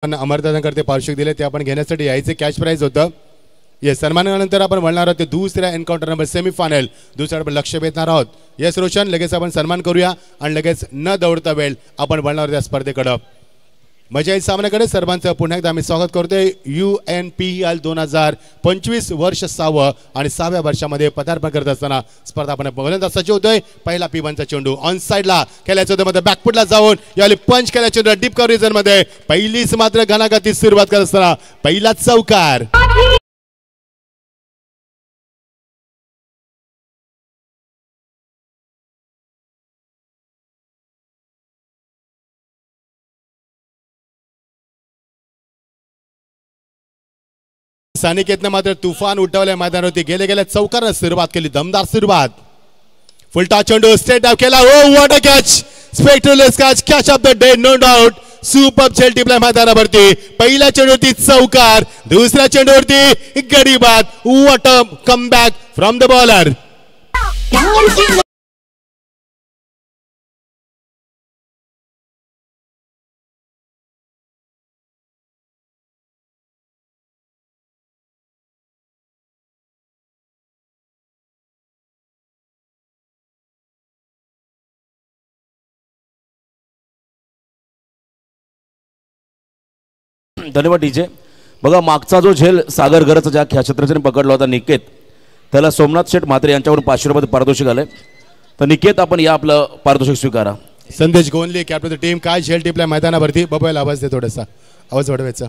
अमरदादांकडे पारितोषिक दिले ते आपण घेण्यासाठी यायचे कॅश प्राइज होतं. येस, सन्मानानंतर आपण वळणार आहोत ते दुसऱ्या एन्काउंटर नंबर सेमीफायनल दुसऱ्या आपण लक्ष भेटणार आहोत. येस रोशन, लगेच आपण सन्मान करूया आणि लगेच न दौडता वेळ आपण वळणार आहोत या स्पर्धेकडे. मजा येईल सामन्याकडे. सर्वांचं पुन्हा एकदा आम्ही स्वागत करतोय. UNPL 2025 वर्ष 6वं आणि 6व्या वर्षामध्ये पदार्पण करत असताना स्पर्धा आपण बघण्याचा सज्ज होतोय. पहिला P1चा चेंडू ऑन साइडला खेळायचं होतं, मध्ये बॅकफुटला जाऊन यावेळी पंच खेळायचे होतं डीप कव्हर रिजन मध्ये. पहिलीच मात्र घणाघाती सुरुवात करत असताना पहिला चौकार. सानिकेतनं मात्र तुफान उठवल्या मैदानावरती. गेले गेल्या चौकारनं सुरुवात केली, दमदार सुरुवात. फुलटा चेंडू स्ट्रेट डाव केला. Oh what a catch, spectacular catch, catch of the day, no doubt. Super झेल टिपला मैदानावरती. पहिल्या चेंडूवरती चौकार, दुसऱ्या चेंडूवरती गडीबाद. What a comeback from the bowler. धन्यवाद डीजे. बघा, मागचा जो झेल सागर गरजचा ज्या क्षेत्रपतीने पकडला होता निकेत, त्याला सोमनाथ शेठ म्हात्रे यांच्याकडून 500 रुपये पारितोषिक आले. तर निकेत, आपण या आपलं पारितोषिक स्वीकारा. संदेश गोंदले कॅप्टन टीम, काय झेल टिपलाय मैदानावरती. बघायला आवाज दे थोडासा, आवाज वाढवायचा.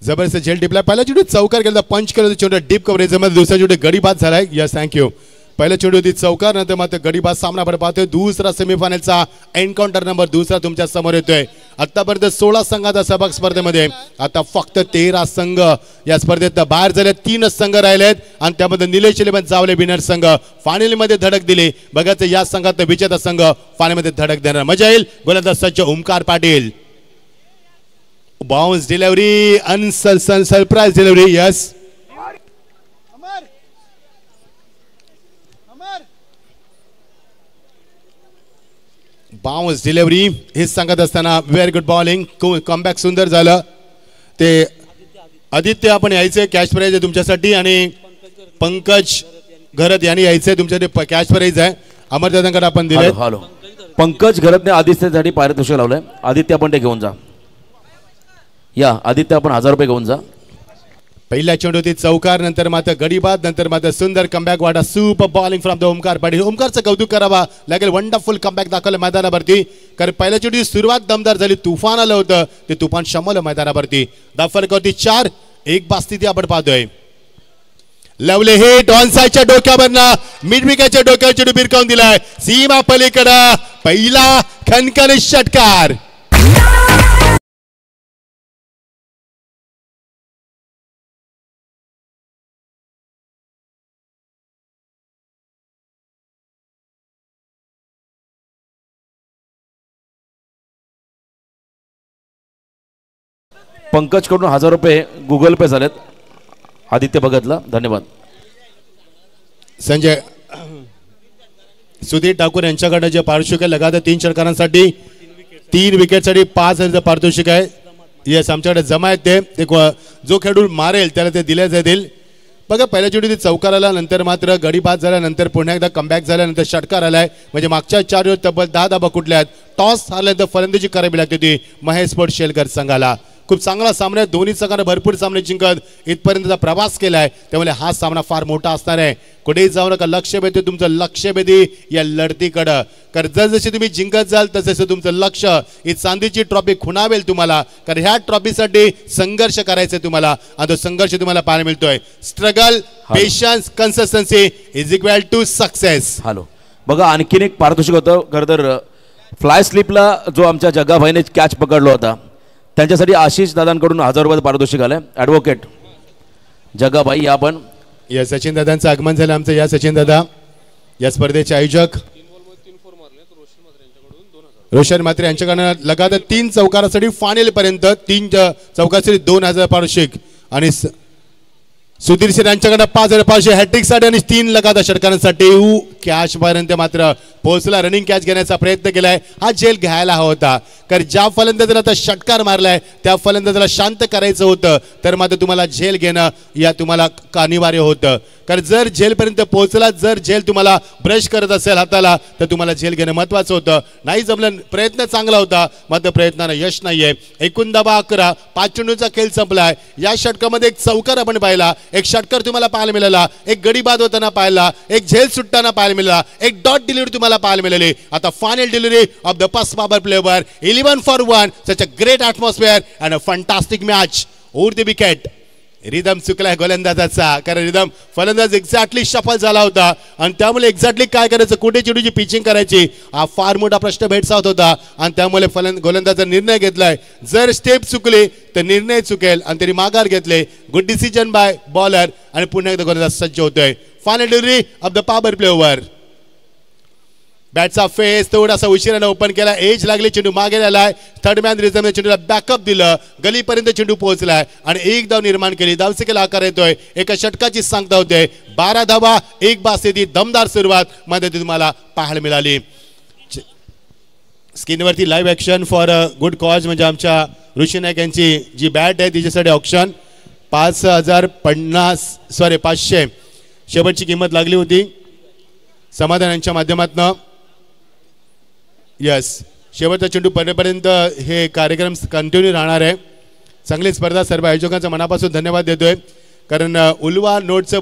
जबरदस्त झेल टिपलाय. पहिला चेंडू चौकार केला, पंच केलं चेंडू डीप कव्हरेज मध्ये. दुसरा चेंडू गडीबाद झालाय. Yes, thank you. पहिल्या चेंडू होती चौकार, नंतर मात्र गडीबाद सामना आपण पाहतोय. दुसरा सेमीफायनलचा एन्काउंटर नंबर दुसरा तुमच्या समोर येतोय. आतापर्यंत 16 संघाचा सहभाग स्पर्धेमध्ये. आता फक्त 13 संघ या स्पर्धेत बाहेर झाले. 3 संघ राहिलेत आणि त्यामध्ये निलेश इलेव्हन जावले विनर संघ फायनलमध्ये धडक दिली. बघायचं या संघात विजेता संघ फायनलमध्ये धडक देणार. मजा येईल. गोलंदाज सज्ज Omkar Patil. Bounce delivery, surprise delivery. Yes, bounce delivery हे सांगत असताना व्हेरी गुड बॉलिंग, कमबॅक सुंदर झालं. ते आदित्य आपण यायचे, कॅश प्राइज आहे तुमच्यासाठी. आणि पंकज घरत यांनी यायचे, तुमच्यासाठी कॅश प्राइज आहे. अमरदादांकडे आपण दिले. हॅलो, पंकज घरतने आदित्यसाठी पारितोषिक लावलंय. आदित्य, आपण ते घेऊन जा. या आदित्य, आपण 1000 रुपये घेऊन जा. पहिल्या चेंडूती चौकार, नंतर मात्र गडीबाद, नंतर मात्र सुंदर कमबॅक वाटा. Super bowling from the Omkar Patil. ओमकारचं कौतुक करावा लागेल. वंडरफुल कमबॅक दाखवलं मैदानावरती. कारण पहिल्या चेंडूची सुरुवात दमदार झाली, तुफान आलं होतं, ते तुफान शमवलं मैदानावरती. दाफरकवरती 4 एक बास्थिती आपण पाहतोय. लवले हिट ऑन साइडच्या डोक्यावरनं मिड विकेटच्या डोक्यावर चेंडू भिरकावून दिलाय सीमा पलीकडं. पहिला खणखणीत षटकार. पंकज कडून 1000 रुपये गुगल पे झालेत आदित्य भगतला. धन्यवाद. संजय सुधीर ठाकूर यांच्याकडे जे पारितोषिक आहे लगातार 3 षटकारांसाठी 3 विकेटसाठी 5000 पारितोषिक आहे. येस, आमच्याकडे जमा आहेत ते जो खेळाडू मारेल त्याला ते दिले जातील. बघा, पहिल्या चेंडू चौकार आला, नंतर मात्र गडीबाद झाला, नंतर पुन्हा एकदा कमबॅक झाल्यानंतर षटकार आलाय. म्हणजे मागच्या 4 तब्बल 10 धाबा कुठल्या आहेत. टॉस हारल्यानंतर फलंदाजी करावी लागते ती महेश स्पोर्ट शेलकर संघाला. खूप चांगला सामना आहे. दोन्ही संघाने भरपूर सामने जिंकत इथपर्यंतचा प्रवास केलाय, त्यामुळे हा सामना फार मोठा असणार आहे. कुठेही जाऊ नका, लक्ष भेदे तुमचं लक्ष भेदी या लढतीकडं. कारण जसजसे तुम्ही जिंकत जाल तसं तुमचं लक्ष ही चांदीची ट्रॉफी खुणावेल तुम्हाला. कारण ह्या ट्रॉफीसाठी संघर्ष करायचा तुम्हाला आणि तो संघर्ष तुम्हाला पाहायला मिळतोय. Struggle, patience, consistency is equal to success. Hello, बघा, आणखीन एक पारितोषिक होतं. खरं तर फ्लाय स्लिपला जो आमच्या जग्गाभाईने कॅच पकडला होता त्यांच्यासाठी आशिष दादांकडून 1000 रुपये पारितोषिक आलंय. ॲडव्होकेट जग्गाभाई, या आपण. या सचिन दादांचं आगमन झालं आमचं. या सचिन दादा या स्पर्धेचे आयोजक. रोशन म्हात्रे यांच्याकडनं लगातार 3 चौकारासाठी फायनल पर्यंत 3 चौकारासाठी 2000 पारितोषिक. आणि सुधीर शेठ यांच्याकडे 5,500 हॅट्रिक साठी आणि 3 लगातार षटकारांसाठी कॅच पर्यंत मात्र पोहोचला. रनिंग कॅच घेण्याचा प्रयत्न केलाय. हा झेल घ्यायला हवा होता, कारण ज्या फलंदाजाला आता षटकार मारलाय त्या फलंदाजाला शांत करायचं होतं, तर मात्र तुम्हाला झेल घेणं या तुम्हाला अनिवार्य होतं. कारण जर झेलपर्यंत पोहोचला, जर झेल तुम्हाला ब्रश करत असेल हाताला, तर तुम्हाला झेल घेणं महत्वाचं होतं. नाही जमलं, प्रयत्न चांगला होता मात्र प्रयत्नानं यश नाहीये. 11 5 चेंडूचा खेळ संपलाय. या षटकामध्ये एक चौकार आपण पाहिला, एक षटकार तुम्हाला पाहायला मिळाला, एक गडी बाद होताना पाहिला, एक झेल सुटताना पाहायला मिळाला, एक डॉट डिलिव्हरी तुम्हाला पाहायला मिळाली. आता final delivery of the first power प्लेवर 11 for 1. Such a great atmosphere and a fantastic match. Over the wicket. Rhythm चुकलाय गोलंदाजाचा, कारण रिदम फलंदाज एक्झॅक्टली शफल झाला होता आणि त्यामुळे एक्झॅक्टली काय करायचं, कुठे चेंडूची पिचिंग करायची, हा फार मोठा प्रश्न भेडसावत होता. आणि त्यामुळे गोलंदाजाचा निर्णय घेतलाय, जर स्टेप चुकली तर निर्णय चुकेल आणि त्यांनी माघार घेतले. गुड डिसिजन बाय बॉलर आणि पुन्हा एकदा गोलंदाज सज्ज होतोय. Final delivery of the power play over. बॅटचा फेस थोडासा उशिराने ओपन केला, एज लागली, चेंडू मागे आलाय. थर्ड मॅन रिझमने चेंडूला बॅकअप दिलं, गलीपर्यंत चेंडू पोहोचलाय आणि एक धाव निर्माण केली. धावसंख्येला आकार येतोय, एका षटकाची सांगता होते. 12 धावा, 1 बासेदी, दमदार सुरुवात मध्ये तुम्हाला पाहायला मिळाली. स्क्रीनवरती live action for a good cause म्हणजे आमच्या ऋषी नाईक यांची जी बॅट आहे तिच्यासाठी ऑप्शन 5,050 शेवटची किंमत लागली होती समाधान यांच्या माध्यमातून. यस, शेवटचा चेंडू पडेपर्यंत हे कार्यक्रम कंटिन्यू राहणार आहे. चांगली स्पर्धा, सर्व आयोजकांचा मनापासून धन्यवाद देतोय, कारण उल्वा नोटचं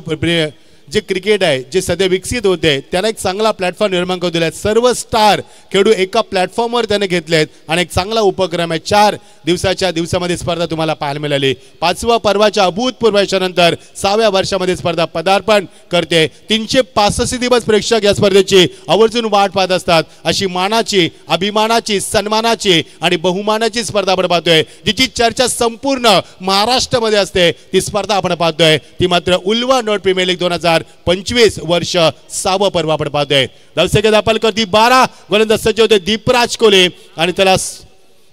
जे क्रिकेट आहे जे सध्या विकसित होते त्याला एक चांगला प्लॅटफॉर्म निर्माण करून दिला आहे. सर्व स्टार खेळाडू एका प्लॅटफॉर्मवर त्याने घेतलेत आणि एक चांगला उपक्रम आहे. 4 दिवसामध्ये स्पर्धा तुम्हाला पाहायला मिळाली. 5व्या पर्वाच्या अभूतपूर्व यशानंतर 6व्या वर्षामध्ये स्पर्धा पदार्पण करते. 365 दिवस प्रेक्षक या स्पर्धेची आवर्जून वाट पाहत असतात. अशी मानाची, अभिमानाची, सन्मानाची आणि बहुमानाची स्पर्धा आपण पाहतोय, जिची चर्चा संपूर्ण महाराष्ट्रामध्ये असते. ती स्पर्धा आपण पाहतोय, ती मात्र उल्वा नोट प्रीमियर लीग 2025 वर्ष 6वं पर्व आपण पाहतोय. धावसंख्या दाखल करती 12. गोलंदाज सज्ज होते दीपराज कोले आणि त्याला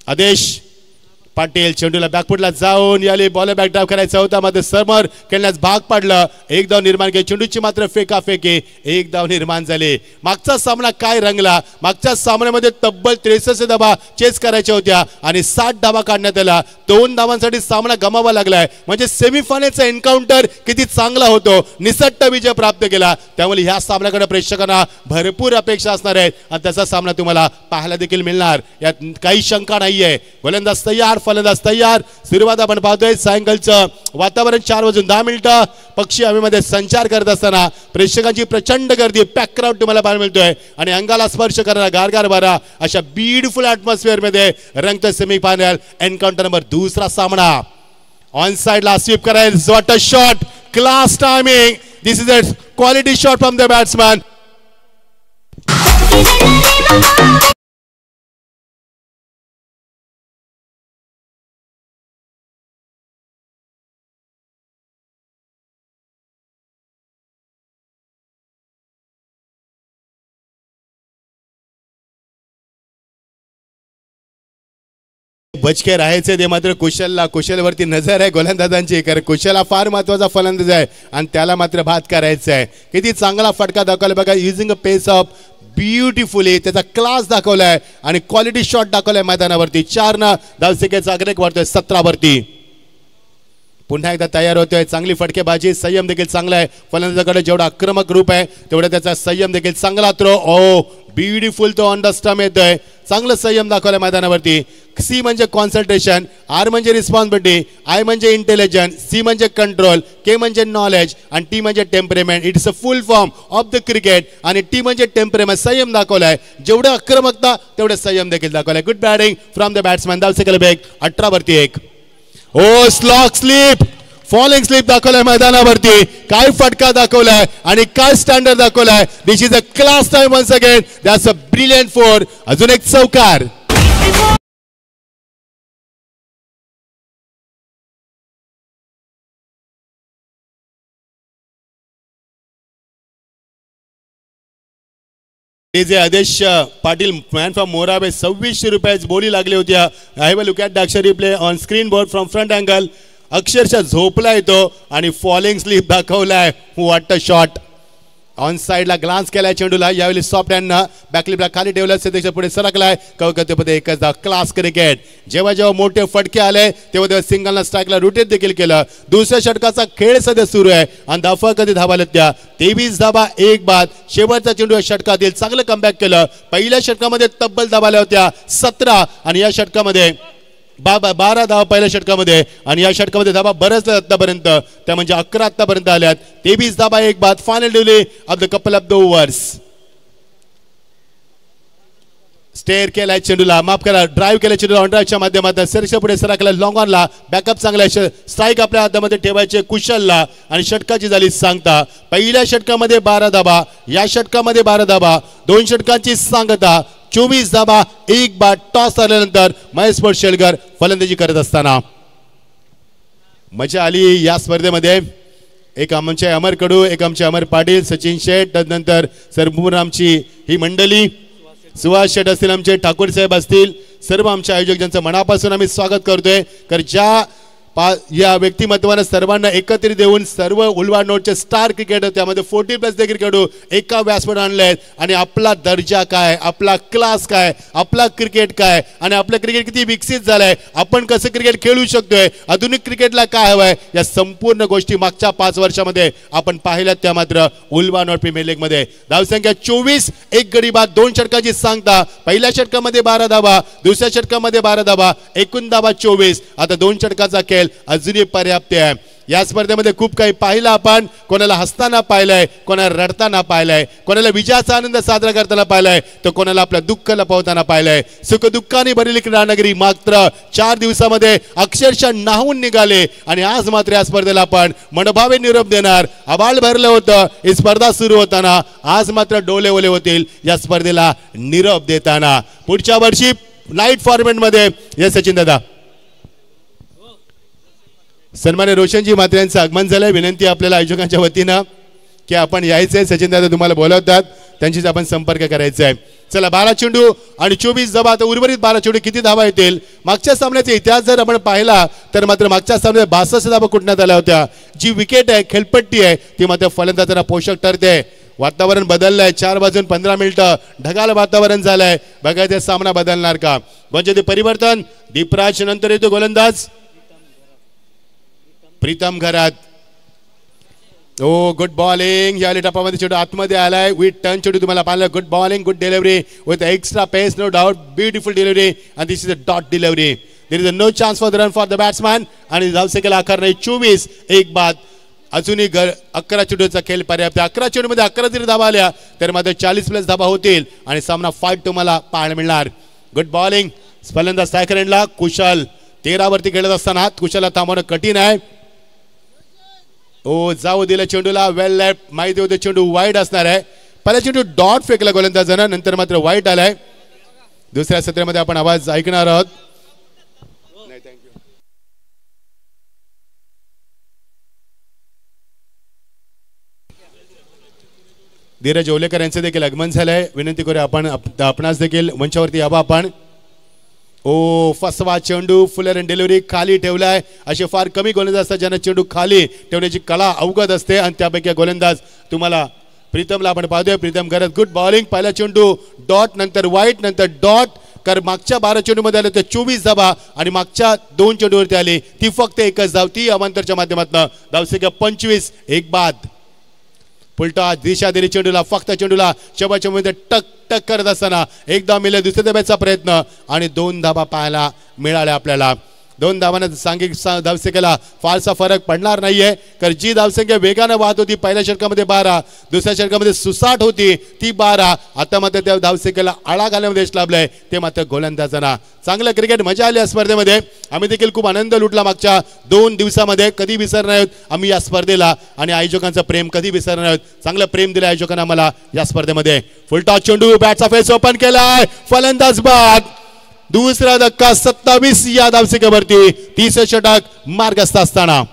आदेश पाटील चेंडूला बॅकफुटला जाऊन याले बॉल बॅक ड्राइव्ह करायचा होता, मात्र समोर खेळण्यास भाग पडलं. एक धाव निर्माण केली, चेंडूची मात्र फेकाफेकी, एक धाव निर्माण झाली. मागचा सामना काय रंगला, मागच्या सामन्यामध्ये तब्बल 63 धावा चेस करायच्या होत्या आणि 60 धावा काढण्यात आला. 2 धावांसाठी सामना गमावा लागलाय, म्हणजे सेमीफायनलचा एन्काउंटर किती चांगला होतो, निसट्ट विजय प्राप्त केला. त्यामुळे ह्या सामन्याकडे प्रेक्षकांना भरपूर अपेक्षा असणार आहेत आणि त्याचा सामना तुम्हाला पाहायला देखील मिळणार, यात काही शंका नाहीये. गोलंदाज तयार, फलंदाज तयार. सुरुवात आपण पाहतोय सायंकाळचं वातावरण 4:10 पक्षी हवेमध्ये संचार करत असताना प्रेक्षकांची प्रचंड गर्दी, पॅक क्राऊड तुम्हाला पाहायला मिळतोय आणि अंगाला स्पर्श करणारा गारगार वारा अशा ब्युटिफुल ॲटमॉस्फिअर मध्ये रंगतोय सेमीफायनल एन्काउंटर नंबर 2 सामना. ऑन साइडला स्वीप करायला, what a shot, class timing, this is a quality shot from the batsman. बचके राहायचे ते मात्र कुशलवरती नजर आहे गोलंदाजांची, कारण कुशल फार महत्वाचा फलंदाज आहे आणि त्याला मात्र बाद करायचं आहे. किती चांगला फटका दाखवला बघा, using a pace of beautifully, त्याचा क्लास दाखवलाय आणि क्वालिटी शॉट दाखवलाय मैदानावरती. 4 धावसंख्येचा आग्रह वाढतोय 17 वरती. पुन्हा एकदा तयार होतोय, चांगली फटकेबाजी, संयम देखील चांगला आहे. फलंदाजाकडे जेवढा आक्रमक रूप आहे तेवढा त्याचा संयम देखील चांगला. थ्रो, ओ ब्युटिफुल, तो अंडरस्टॅम येतोय, चांगलं संयम दाखवलाय मैदानावरती. सी म्हणजे कॉन्सन्ट्रेशन, आर म्हणजे रिस्पॉन्सिबिलिटी, आय म्हणजे इंटेलिजन्स, सी म्हणजे कंट्रोल, के म्हणजे नॉलेज आणि टी म्हणजे temperament. It's a full form of the cricket आणि टी म्हणजे टेम्परेमेंट. संयम दाखवलाय, जेवढं आक्रमकता तेवढं संयम देखील दाखवलाय. Good batting from the batsman. धावसंख्येला बेग 18 वरती 1. Oh slog slip, falling slip दाखवलाय मैदानावरती. काय फटका दाखवलाय आणि काय स्टँडर्ड दाखवलाय. This is a class time once again. That's a brilliant 4. अजून एक चौकार. जे आदेश पाटील मॅन फ्रॉम मोराबे 2600 रुपयाची बोली लागली होती. I will look at the Akshar replay on screen board from front angle. अक्षरशः झोपलाय तो आणि फॉलिंग स्लीप दाखवलाय. वाटतं शॉट ऑन साइडला ग्लान्स केलाय चेंडूला. यावेळी सॉफ्ट हँडनं बॅकलिपला खाली ठेवलं. त्याच्या पुढे सरकलाय. कवकतेमध्ये एकच धाव. Class cricket. जेव्हा जेव्हा मोठे फटके आले तेव्हा तेव्हा सिंगलला स्ट्राईकला रोटेट देखील केलं. दुसऱ्या षटकाचा खेळ सध्या सुरू आहे आणि धावा कधी धावाले त्या 23 धावा 1 बाद. शेवटचा चेंडू या षटकातील चांगलं कमबॅक केलं. पहिल्या षटकामध्ये तब्बल धावा होत्या 17 आणि या षटकामध्ये 12 धावा पहिल्या षटकामध्ये आणि या षटकामध्ये धावा बऱ्याच आतापर्यंत त्या म्हणजे 11 आतापर्यंत आल्यात. 23 धावा 1 बाद. Final delivery of the couple of the overs. Stair केलाय चेंडूला, माफ करा ड्राईव्ह केलाय चेंडूला ऑन ड्राईव्हच्या माध्यमातून सरच्या पुढे सरकला लॉंग ऑनला. बॅकअप चांगला स्ट्राईक आपल्या हातामध्ये ठेवायचे कुशलला आणि षटकाची झाली सांगता. पहिल्या षटकामध्ये 12 धावा, या षटकामध्ये 12 धावा, 2 षटकांची सांगता. 24 धावा 1 बाद. टॉस झाल्यानंतर महेश शेलकर फलंदाजी करत असताना मजा आली या स्पर्धेमध्ये. एक आमचे अमर कडू, एक आमचे अमर पाटील, सचिन शेठ, त्यानंतर सरपूर आमची ही मंडळी, सुहास शेठ असतील, आमचे ठाकूर साहेब असतील, सर्व आमच्या आयोजक ज्यांचं मनापासून आम्ही स्वागत करतोय. कारण ज्या या व्यक्तिमत्वाने सर्वांना एकत्रित देऊन सर्व उलवा नोटचे स्टार क्रिकेटर त्यामध्ये 40+ देखील खेळू एका व्यासपीठ आणले आणि आपला दर्जा काय, आपला क्लास काय, आपला क्रिकेट काय आणि आपलं क्रिकेट किती विकसित झालंय, आपण कसं क्रिकेट खेळू शकतोय, आधुनिक क्रिकेटला काय हवंय, या संपूर्ण गोष्टी मागच्या 5 वर्षामध्ये आपण पाहिल्यात. त्या मात्र उलवा नोट प्रीमियर लीग मध्ये धावसंख्या 24, 1 गडी बाद, 2 षटकाची सांगता. पहिल्या षटकामध्ये 12 धावा, दुसऱ्या षटकामध्ये 12 धावा, एकूण धावा 24. आता 2 षटकाचा खेळ अजूनही पर्याप्त आहे. या स्पर्धेमध्ये खूप काही पाहिलं आपण. कोणाला हसताना पाहिलंय, कोणाला रडताना पाहिलंय, कोणाला विजयाचा आनंद साजरा करताना पाहिलंय, तर कोणाला आपलं दुःख लपवताना पाहिलंय. सुख दुःखाने भरलेली क्रीडा नगरी मात्र 4 दिवसामध्ये अक्षरशः नाहून निघाले आणि आज मात्र या स्पर्धेला आपण मनभावे निरोप देणार. आबाळ भरलं होतं ही स्पर्धा सुरू होताना, आज मात्र डोले ओले होतील या स्पर्धेला निरोप देताना. पुढच्या वर्षी लाईट फॉर्मॅटमध्ये या सचिन दादा सन्मान्य रोशनजी मात्रे यांचं आगमन झालंय. विनंती आपल्याला आयोजकांच्या वतीनं की आपण यायचंय. सचिन दादा तुम्हाला बोलवतात, त्यांचीच आपण संपर्क करायचा आहे. चला 12 चेंडू आणि 24 धावा. आता उर्वरित 12 चेंडू किती धावा येतील? मागच्या सामन्याचा इतिहास जर आपण पाहिला तर मात्र मागच्या सामन्यात 62 धावा कुठण्यात आल्या होत्या. जी विकेट आहे, खेळपट्टी आहे, ती मात्र फलंदाजांना पोषक ठरते. वातावरण बदललंय, 4 वाजून 15 मिनिटं ढगाळ वातावरण झालंय. बघायचं सामना बदलणार का? म्हणजे ते परिवर्तन. दीपराज नंतर येतो गोलंदाज प्रीतम घरात. ओ गुड बॉलिंग. या टप्प्यामध्ये चेंडू आतमध्ये आलाय. विथ टर्न चेंडू तुम्हाला पाहिलं. Good bowling, good delivery with extra pace, no doubt. Beautiful delivery and this is a dot delivery. There is a no chance for the run for the batsman आणि धावसंख्येला आकार नाही. 24, 1 बाद. अजूनही 11 चेंडूचा खेळ पर्याप्त. 11 चेंडूमध्ये 11 जरी धावा आल्या तर मात्र 40+ धावा होतील आणि सामना फाईट तुम्हाला पाहायला मिळणार. Good bowling. फलंदाज स्ट्रायकरला कुशल 13 वरती खेळत असताना कुशलला थांबवणं कठीण आहे. ओ जाऊ दिलं चेंडूला. वेल लेफ्ट. माहिती होते चेंडू वाईड असणार आहे. पहिला चेंडू डॉट फेकला गोलंदाजानं, नंतर मात्र वाईट आलाय. दुसऱ्या सत्रामध्ये आपण आवाज ऐकणार आहोत. धीरज ओलेकर यांचं देखील आगमन झालंय. विनंती करूया आपण आपणास देखील मंचावरती यावं आपण. ओ फसवा चेंडू, फुलर अँड डिलिव्हरी खाली ठेवलाय. असे फार कमी गोलंदाज असतात ज्यांना चेंडू खाली ठेवण्याची कला अवगत असते आणि त्यापैकी गोलंदाज तुम्हाला प्रीतमला आपण पाहतोय. प्रीतम करत गुड बॉलिंग. पहिला चेंडू डॉट, नंतर वाईट, नंतर डॉट. कारण मागच्या 12 चेंडूमध्ये आले ते 24 धावा आणि मागच्या 2 चेंडूवरती आली ती फक्त एकच धाव, ती अवांतरच्या माध्यमातून. धावसंख्या 25, 1 बाद. पुलटा दिशा दिली चेंडूला, फक्त चेंडूला शेवटच्या मध्ये टक टक करत असताना एकदा मिळाला दुसऱ्या धाब्याचा प्रयत्न आणि 2 धाबा पाहायला मिळाल्या आपल्याला. 2 धावांना सांघिक धावसंख्येला फारसा फरक पडणार नाहीये. कारण जी धावसंख्या वेगानं वाहत होती पहिल्या षटकामध्ये 12, दुसऱ्या षटकामध्ये सुसाट होती ती 12, आता मात्र त्या धावसंख्येला आळा घालण्यामध्ये यश लाभलंय ते मात्र गोलंदाजांना. चांगलं क्रिकेट, मजा आली या स्पर्धेमध्ये. आम्ही देखील खूप आनंद लुटला मागच्या 2 दिवसामध्ये. कधी विसरणार आहोत आम्ही या स्पर्धेला आणि आयोजकांचं प्रेम कधी विसरणार आहोत. चांगलं प्रेम दिलं आयोजकांना आम्हाला या स्पर्धेमध्ये. फुलटॉस चेंडू, बॅटचा फेस ओपन केलाय, फलंदाज बाद. दुसरा धक्का 27 या धावसंख्येवरती. 30 षटक मार्गस्थ असताना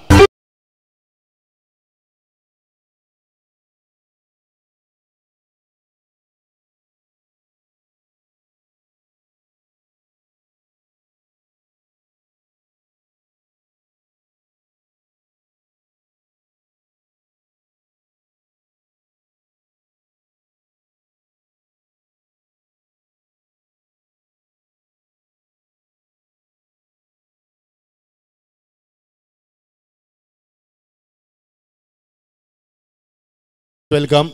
वेलकम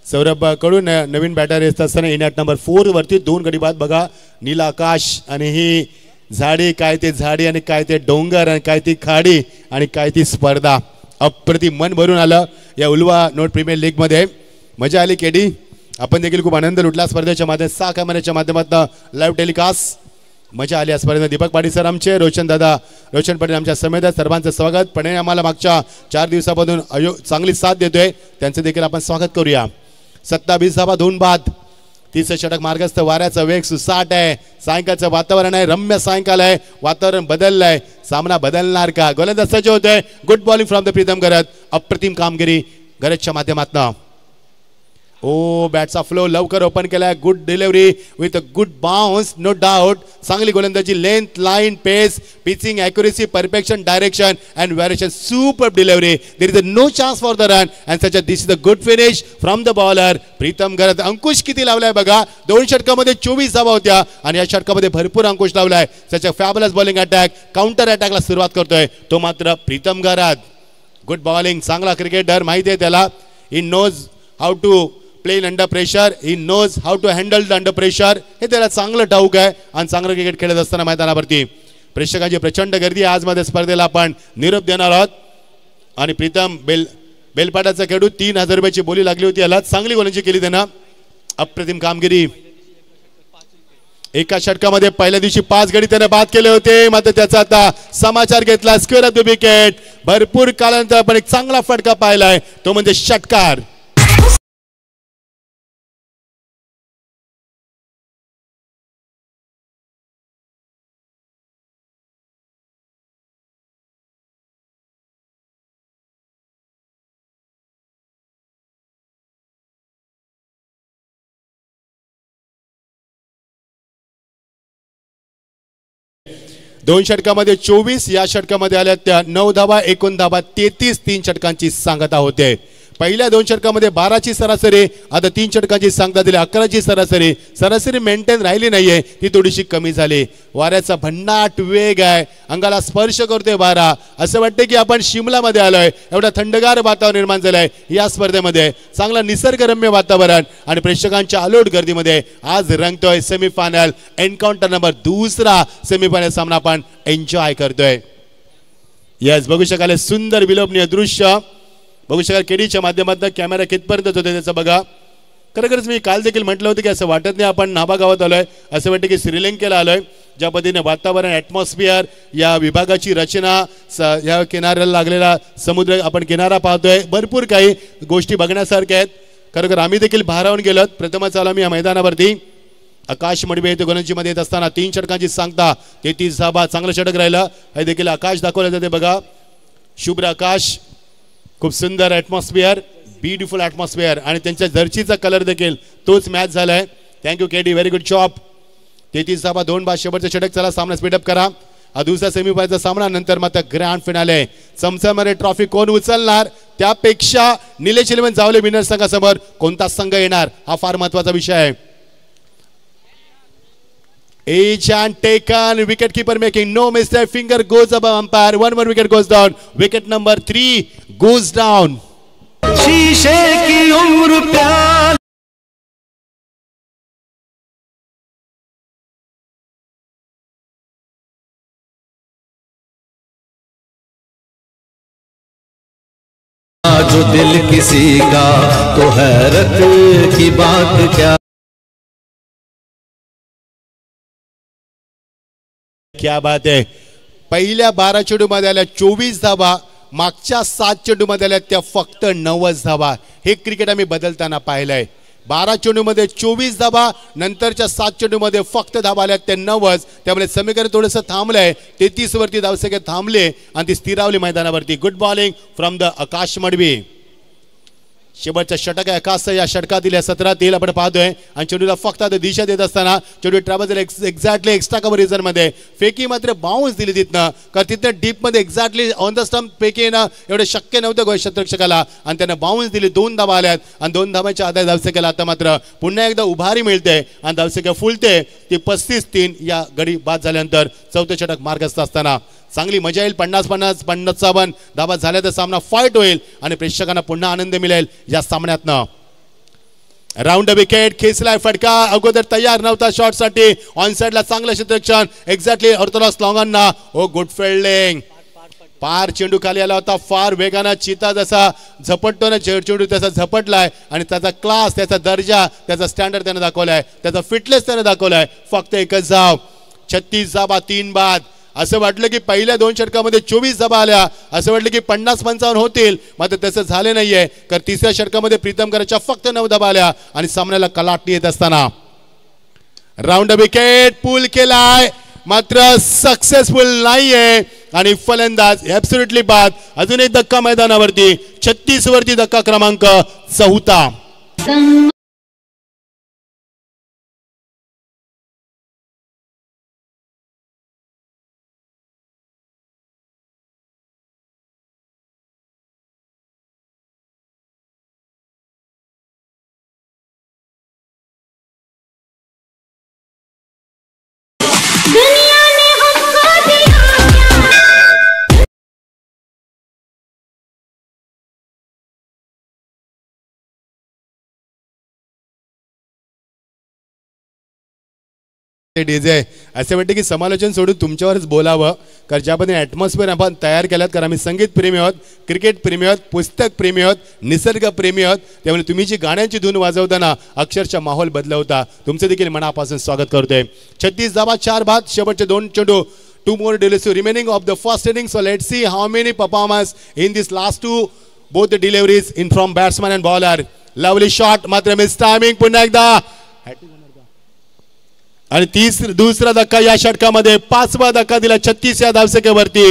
सौरभ कडून नवीन बॅटर येत असताना इनॅट नंबर 4 वरती 2 गडी बाद बघा. नीला आकाश आणि ही झाडी, काय ते झाडी आणि काय ते डोंगर आणि काय ती खाडी आणि काय ती स्पर्धा. अप्रतिम मन भरून आलं या उल्वा नोट प्रीमियर लीग मध्ये. मजा आली केडी. आपण देखील खूप आनंद लुटला स्पर्धेच्या माध्यमातून 6 कॅमेऱ्याच्या माध्यमातून लाईव्ह टेलिकास्ट. मजा आली या स्पर्धेत. दीपक पाटील सर आमचे, रोशन पाटील आमच्या समेत सर्वांचं स्वागत. पण आम्हाला मागच्या 4 दिवसापासून चांगली साथ देतोय, त्यांचं देखील आपण स्वागत करूया. 27 धावा 2 बाद. 30 षटक मार्गस्थ. वाऱ्याचा वेग सुसाट आहे. सायंकाळचं वातावरण आहे, रम्य सायंकाळ आहे. वातावरण बदललंय. सामना बदलणार का? गोलंदाज सज्ज होतोय. Good bowling from the Pritam Garaj. अप्रतिम कामगिरी गरजच्या माध्यमातून. ओ बॅटचा फ्लो लवकर ओपन केलाय. Good delivery with a good bounce, no doubt. चांगली गोलंदाजी. Length, line, pace, pitching accuracy, perfection, direction and variation. Super delivery. There is a no chance for the run and such a this is a good finish from the bowler Pritam Garaj. Ankush किती लावलाय बघा. 2 षटकामध्ये 24 धावा होत्या आणि या षटकामध्ये भरपूर अंकुश लावलाय. सच अ फॅबुलस बॉलिंग अटॅक. काउंटर अटॅकला सुरुवात करतोय तो मात्र प्रीतम गरज. Good bowling. चांगला क्रिकेटर, माहिती आहे त्याला. He knows how to play in under pressure. He knows how to handle the under pressure. हे त्याला चांगलं ठाऊक आहे आणि चांगलं क्रिकेट खेळत असताना मैदानावरती प्रेक्षकांची प्रचंड गर्दी. आज मध्ये स्पर्धेला आपण निरोप देणार आहोत. आणि प्रीतम बेलपाटाचा खेळू 3000 रुपयाची बोली लागली होती याला. चांगली गोलंदाजी केली त्यानं. अप्रतिम कामगिरी. एका षटकामध्ये पहिल्या दिवशी 5 गडी त्याने बाद केले होते, मात्र त्याचा आता समाचार घेतला. Square of the wicket. भरपूर कालानंतर आपण एक चांगला फटका पाहिलाय, तो म्हणजे षटकार. दोन षटकामध्ये 24, या षटकामध्ये आल्या त्या 9 धावा, 1 धावा, 33 3 षटकांची सांगता होते. पहिल्या 2 षटकामध्ये 12ची सरासरी, आता 3 षटकांची सांगता दिली 11ची सरासरी. सरासरी मेंटेन राहिली नाहीये, ती थोडीशी कमी झाली. वाऱ्याचा भन्नाट वेग आहे, अंगाला स्पर्श करतोय वारा. असं वाटतं की आपण शिमलामध्ये आलोय. एवढा थंडगार वातावरण निर्माण झालंय या स्पर्धेमध्ये. चांगला निसर्गरम्य वातावरण आणि प्रेक्षकांच्या अलोट गर्दीमध्ये आज रंगतोय सेमीफायनल एन्काउंटर नंबर 2 सेमीफायनल सामना आपण एन्जॉय करतोय. यस, बघू शकाल सुंदर विलोभनीय दृश्य. बघू शकाल केडीच्या माध्यमातून कॅमेरा कितपर्यंत होते त्याचं बघा. खरोखरच मी काल देखील म्हटलं होतं की असं वाटत नाही आपण नाभा गावात आलोय, असं वाटतं की श्रीलंकेला आलोय. ज्या पद्धतीने वातावरण, ॲटमॉस्फिअर, या विभागाची रचना, या किनाऱ्याला लागलेला समुद्र आपण किनारा पाहतोय, भरपूर काही गोष्टी बघण्यासारख्या आहेत. खरोखर आम्ही देखील भारावून गेलोत. प्रथमच आलो मी या मैदानावरती. आकाश मडवे येथे गोलंदाजीमध्ये येत असताना 3 षटकांची सांगता, 33 धावा. चांगलं षटक राहिलं. हे देखील आकाश दाखवलं जाते बघा. शुभ्र आकाश. खूप सुंदर ॲटमॉस्फिअर, ब्युटिफुल ॲटमॉस्फिअर आणि त्यांच्या जर्सीचा कलर देखील तोच मॅच झालाय. Thank you KD, very good job. 33 धावा 2 बाद. शेवटचं षटक. चला सामना स्पीडअप करा. हा दुसरा सेमीफायनलचा सामना, नंतर मात्र ग्रँड फिनाले. चमचमरे ट्रॉफी कोण उचलणार, त्यापेक्षा निलेश 11 जावले विनर संघासमोर कोणता संघ येणार, हा फार महत्वाचा विषय आहे. Each and taken, wicketkeeper making no mistake, finger goes above umpire, 1 more wicket goes down, wicket number 3 goes down. शीशे की उम्र प्यार जो दिल किसी का तो हैरत की बात क्या बात आहे. पहिल्या 12 चेंडूमध्ये आल्या 24 धावा, मागच्या 7 चेंडूमध्ये आल्या त्या फक्त 90 धावा. हे क्रिकेट आम्ही बदलताना पाहिलंय. 12 चेंडूमध्ये 24 धावा, नंतरच्या 7 चेंडूमध्ये फक्त धावा आल्या त्या 90. त्यामुळे समीकरण थोडंसं थांबलंय. 33 वरती धावसंख्या थांबले आणि ती स्थिरावली मैदानावरती. गुड बॉलिंग फ्रॉम द आकाश मडवी. शेवटचा षटक आहे आकाश. या षटकातील या 17 आपण पाहतोय आणि चेंडूला फक्त दिशा देत असताना चेंडू travel exactly extra cover reason मध्ये. फेकी मात्र बाउन्स दिली तिथनं, कारण तिथं डीप मध्ये एक्झॅक्टली ऑन द स्टंप फेकी येणं एवढं शक्य नव्हतं क्षेत्ररक्षकाला, आणि त्यांना बाउन्स दिली. 2 धावा आल्यात आणि 2 धावांच्या आधारे धावसंख्येला आता मात्र पुन्हा एकदा उभारी मिळते आणि धावसंख्या फुलते. ती 35-3 या गडी बाद झाल्यानंतर चौथं षटक मार्गस्थ असताना चांगली मजा येईल. 50-50 55 धावा झाल्या तर सामना फाईट होईल आणि प्रेक्षकांना पुन्हा आनंद मिळेल या सामन्यातनं. राऊंड विकेट खेचलाय फटका. अगोदर तयार नव्हता शॉटसाठी. ऑन साइडला चांगलं क्षेत्ररक्षण एक्झॅक्टली ऑर्थोडॉक्स लॉंगांना. ओ गुड फिल्डिंग. पार चेंडू खाली आला होता. फार वेगानं चिता जसा झपटतो ना चेंडू तसा झपटलाय आणि त्याचा क्लास, त्याचा दर्जा, त्याचा स्टँडर्ड त्याने दाखवलाय, त्याचा फिटनेस त्याने दाखवलाय. फक्त एकच धाव. 36 धावा 3 बाद. असं वाटलं की पहिल्या 2 षटकामध्ये 24 धावा आल्या. असं वाटलं की 50-55 होतील, मात्र तसं झाले नाहीये. कारण तिसऱ्या षटकामध्ये प्रीतम कराच्या फक्त 9 धावा आल्या आणि सामन्याला कलाटणी येत असताना राऊंड विकेट पूल केलाय मात्र सक्सेसफुल नाहीये आणि फलंदाज ऍब्सोल्युटली बाद. अजून एक धक्का मैदानावरती. 36 वरती धक्का क्रमांक 4. डीजे असे वाटते की समालोचन सोडून तुमच्यावरच बोलावं, कारण ज्या पद्धतीने ॲटमॉस्फिअर आपण तयार केलात. कारण आम्ही संगीत प्रेमी आहोत, क्रिकेट प्रेमी आहोत, पुस्तक प्रेमी आहोत, निसर्ग प्रेमी आहोत. त्यामुळे तुम्ही जी गाण्यांची धून वाजवताना अक्षरशः माहोल बदलवता. तुमचं देखील मनापासून स्वागत करतोय. 36 धावा 4 बाद. शेवटचे 2 चेंडू. 2 more deliveries remaining of the first inning. So let's see how many performers in this last 2 both the deliveries in from batsman and bowler. Lovely shot मात्र मिस टायमिंग. पुन्हा एकदा आणि दुसरा धक्का या षटकामध्ये. 5वा धक्का दिला 36 या धावसंख्येवरती.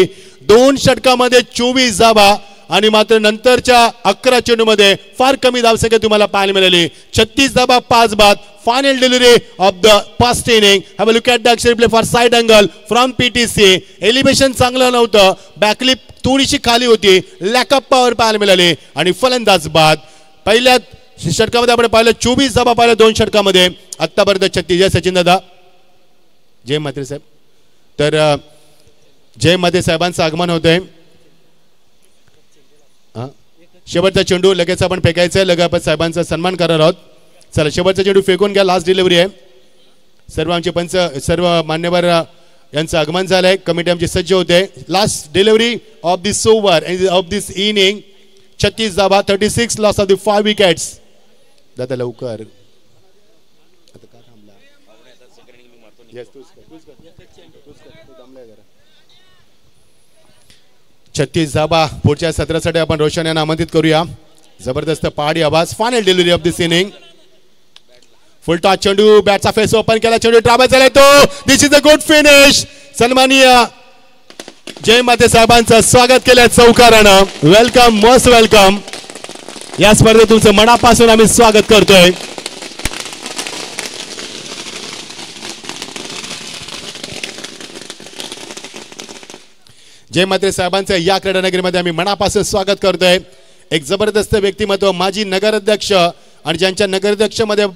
2 षटकामध्ये 24 धावा आणि मात्र नंतरच्या 11 चेंडूमध्ये फार कमी धावसंख्या तुम्हाला पाहायला मिळाली. 36 धावा 5 बाद. Final delivery of the first inning. Have a look at the action replay for side angle from PTC. Elevation चांगलं नव्हतं. बॅकलिप थोडीशी खाली होती. लॅक ऑफ पॉवर पाहायला मिळाली आणि फलंदाज बाद. पहिल्या षटकामध्ये आपण पाहिलं 24 धावा पाहिलं 2 षटकामध्ये. आतापर्यंत 36. सचिन दादा. जय म्हात्रे साहेब. तर जय म्हात्रे साहेबांचं आगमन होतंय. शेवटचा चेंडू लगेच आपण फेकायचं. लगेच आपण साहेबांचा सन्मान करणार आहोत. चला शेवटचा चेंडू फेकून घ्या. लास्ट डिलिव्हरी आहे. सर्व आमचे पंच सर्व मान्यवर यांचं आगमन झालंय. कमिटी आमची सज्ज होते. Last delivery of this over of this inning. 36 धावा 36 लॉस ऑफ द 5 विकेट्स. दादा लवकर. 36 धावा. पुढच्या सत्रासाठी आपण रोशन यांना आमंत्रित करूया. जबरदस्त पहाडी आवाज. Final delivery of this inning. Full toss चेंडू. बॅटचा फेस ओपन केला. चेंडू ट्रॅव्हल झाला तो. दिस इज अ गुड फिनिश. सन्माननीय जय माते साहेबांचं स्वागत केलं चौकारानं. Welcome, most welcome. या स्पर्धेत तुमचं मनापासून आम्ही स्वागत करतोय. जय मात्रे साहेबांचं या क्रीडानगरीमध्ये आम्ही मनापासून स्वागत करतोय. एक जबरदस्त व्यक्तिमत्व, माजी नगराध्यक्ष आणि ज्यांच्या नगराध्यक्षमध्ये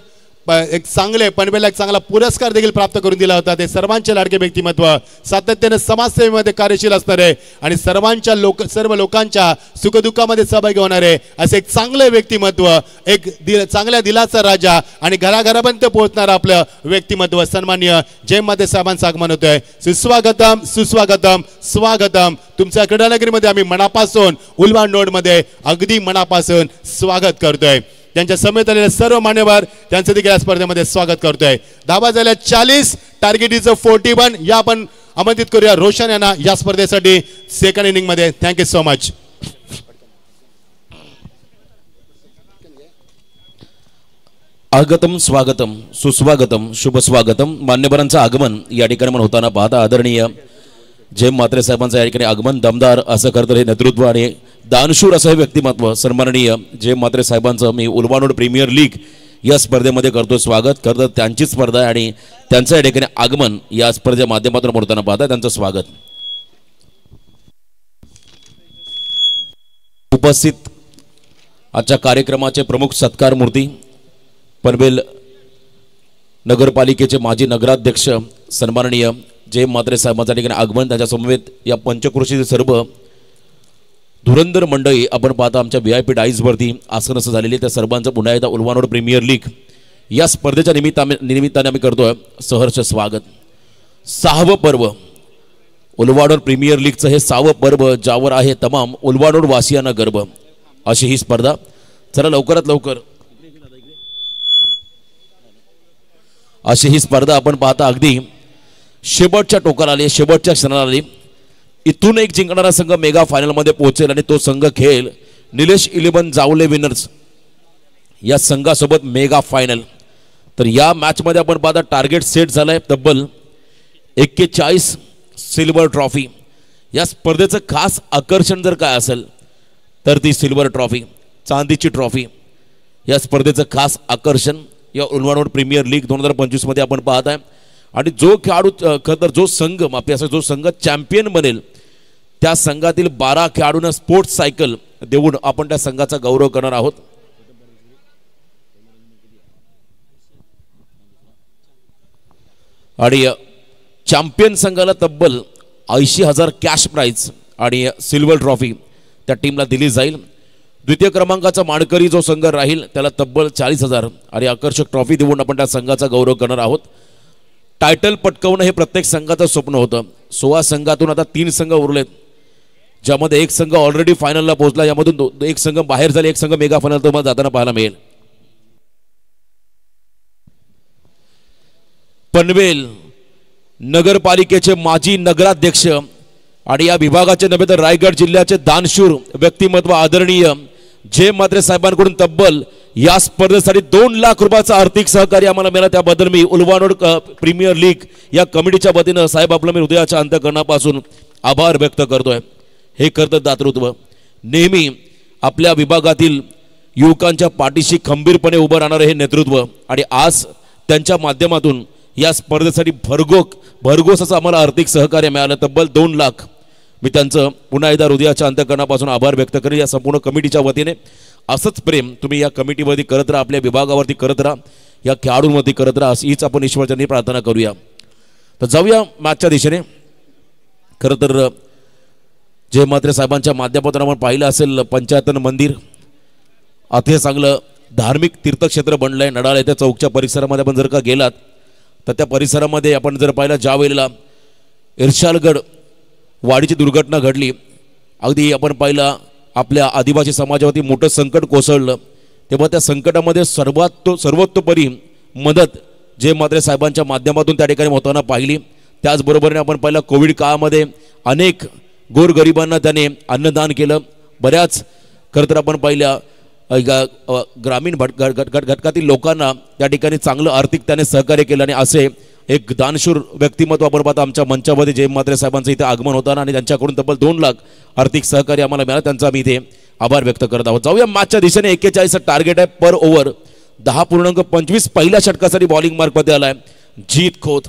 एक चांगले पनवेलला एक चांगला पुरस्कार देखील प्राप्त करून दिला होता. ते सर्वांचे लाडके व्यक्तिमत्व, सातत्याने समाजसेवेमध्ये कार्यशील असणारे आणि सर्व लोकांच्या सुखदुःखामध्ये सहभागी होणारे असे एक चांगले व्यक्तिमत्व, एक चांगल्या दिलाचा राजा आणि घराघरापर्यंत पोहोचणारं आपलं व्यक्तिमत्व सन्माननीय जय माते साहेबांचं आगमन होतंय. सुस्वागतम, सुस्वागतम, स्वागतम. तुमच्या क्रीडानगरीमध्ये आम्ही मनापासून उलवान रोडमध्ये अगदी मनापासून स्वागत करतोय. त्यांच्या समेत आलेले सर्व मान्यवर त्यांचं देखील या स्पर्धेमध्ये स्वागत करतोय. धावा झाल्या 40. Target is 41. या आपण आमंत्रित करूया रोशन यांना या स्पर्धेसाठी सेकंड इनिंग मध्ये. Thank you so much. आगतम, स्वागतम, सुस्वागतम, शुभ स्वागतम. मान्यवरांचं आगमन या ठिकाणी होताना पाहता आदरणीय जय म्हात्रे साहेबांचं या ठिकाणी आगमन दमदार असं करतं हे नेतृत्व आणि दानशूर असं हे व्यक्तिमत्व सन्माननीय जय म्हात्रे साहेबांचं मी उलवानोड प्रीमियर लीग या स्पर्धेमध्ये करतो स्वागत करतो. त्यांची स्पर्धा आहे आणि त्यांचं या ठिकाणी आगमन या स्पर्धेच्या माध्यमातून होताना पाहता त्यांचं स्वागत. उपस्थित आजच्या कार्यक्रमाचे प्रमुख सत्कार मूर्ती पनवेल नगरपालिकेचे माजी नगराध्यक्ष सन्माननीय जय म्हात्रे साहेबांच्या ठिकाणी आगमन, त्याच्या समवेत या पंचक्रोशीचे सर्व धुरंधर मंडळी आपण पाहता आमच्या VIP डाईजवरती आसनस्थ झालेली, त्या सर्वांचं पुन्हा एकदा उलवानोड प्रीमियर लीग या स्पर्धेच्या निमित्ताने आम्ही करतोय सहर्ष स्वागत. 6वं पर्व उलवानोड प्रीमियर लीगचं हे 6वं पर्व, ज्यावर आहे तमाम उलवानोड वासियांना गर्व अशी ही स्पर्धा. चला लवकरात लवकर अशी ही स्पर्धा आपण पाहता अगदी शेवटच्या टोकाला आली, शेवटच्या क्षणाला आली. इथून एक जिंकणारा संघ मेगा फायनलमध्ये पोहोचेल आणि तो संघ खेळेल निलेश 11 जावले विनर्स या संघासोबत मेगा फायनल. तर या मॅचमध्ये आपण पाहता टार्गेट सेट झालाय तब्बल 41 सिल्वर ट्रॉफी. या स्पर्धेचं खास आकर्षण जर काय असेल तर ती सिल्वर ट्रॉफी, चांदीची ट्रॉफी. या स्पर्धेचं खास आकर्षण या उलवानोड प्रीमियर लीग 2025 मध्ये आपण पाहत आहे. आणि जो खेळाडू खरं तर जो संघ जो संघ चॅम्पियन बनेल त्या संघातील 12 खेळाडूंना स्पोर्ट्स सायकल देऊन आपण त्या संघाचा गौरव करणार आहोत. आणि चॅम्पियन संघाला तब्बल 80,000 कॅश प्राइज आणि सिल्वर ट्रॉफी त्या टीमला दिली जाईल. द्वितीय क्रमांकाचा मानकरी जो संघ राहील त्याला तब्बल 40,000 आणि आकर्षक ट्रॉफी देऊन आपण त्या संघाचा गौरव करणार आहोत. टायटल पटकावणं हे प्रत्येक संघाचं स्वप्न होतं. 16 संघातून आता 3 संघ उरलेत, ज्यामध्ये एक संघ ऑलरेडी फायनलला पोहोचला. यामधून एक संघ बाहेर झाले, एक संघ मेगा फायनल तुम्हाला जाताना पाहायला मिळेल. पनवेल नगरपालिकेचे माजी नगराध्यक्ष आणि या विभागाचे नव्हे तर रायगड जिल्ह्याचे दानशूर व्यक्तिमत्व आदरणीय जय म्हात्रे साहेबांकडून तब्बल या स्पर्धेसाठी 2 लाख रुपयाचा आर्थिक सहकार्य आम्हाला मिळाला. त्याबद्दल मी उलवानोड प्रीमियर लीग या कमिटीच्या वतीनं साहेब आपलं मी हृदयाच्या अंतःकरणापासून आभार व्यक्त करतोय. हे करतं दातृत्व नेहमी आपल्या विभागातील युवकांच्या पाठीशी खंबीरपणे उभं राहणारे हे नेतृत्व. आणि आज त्यांच्या माध्यमातून या स्पर्धेसाठी भरघोस असं आम्हाला आर्थिक सहकार्य मिळालं, तब्बल 2 लाख. मी त्यांचं पुन्हा एकदा हृदयाच्या अंतःकरणापासून आभार व्यक्त करेन. या संपूर्ण कमिटीच्या वतीने असंच प्रेम तुम्ही या कमिटीवरती करत राहा, आपल्या विभागावरती करत राहा, या खेळाडूंवरती करत राहा, हीच आपण ईश्वरचरणी प्रार्थना करूया. तर जाऊया मॅचच्या दिशेने. खरं तर जय म्हात्रे साहेबांच्या माध्यमातून आपण पाहिलं असेल पंचायतन मंदिर अतिशय चांगलं धार्मिक तीर्थक्षेत्र बनलं आहे. नडाळ येथे चौकच्या परिसरामध्ये आपण जर का गेलात तर त्या परिसरामध्ये आपण जर पाहिलं ज्या वेळेला इर्शालगड वाडीची दुर्घटना घडली, अगदी आपण पाहिलं आपल्या आदिवासी समाजावरती मोठं संकट कोसळलं, तेव्हा त्या संकटामध्ये सर्वतोपरी मदत जय म्हात्रे साहेबांच्या माध्यमातून त्या ठिकाणी होताना पाहिली. त्याचबरोबरीने आपण पाहिलं कोविड काळामध्ये अनेक गोरगरिबांना त्याने अन्नदान केलं. बऱ्याच खरं तर आपण पाहिलं ग्रामीण घटकातील लोकांना त्या ठिकाणी चांगलं आर्थिक त्याने सहकार्य केलं. आणि असे एक दानशूर व्यक्तिमत्व आपण पाहता आमच्या मंचामध्ये जय म्हात्रे साहेबांचं इथे आगमन होताना आणि त्यांच्याकडून तब्बल 2 लाख आर्थिक सहकार्य आम्हाला मिळालं, त्यांचा आम्ही इथे आभार व्यक्त करत आहोत. जाऊया मॅचच्या दिशेने. 41 टार्गेट आहे पर ओव्हर, 10.25 पहिल्या षटकासाठी बॉलिंग मार्कमध्ये आलाय जीत खोत.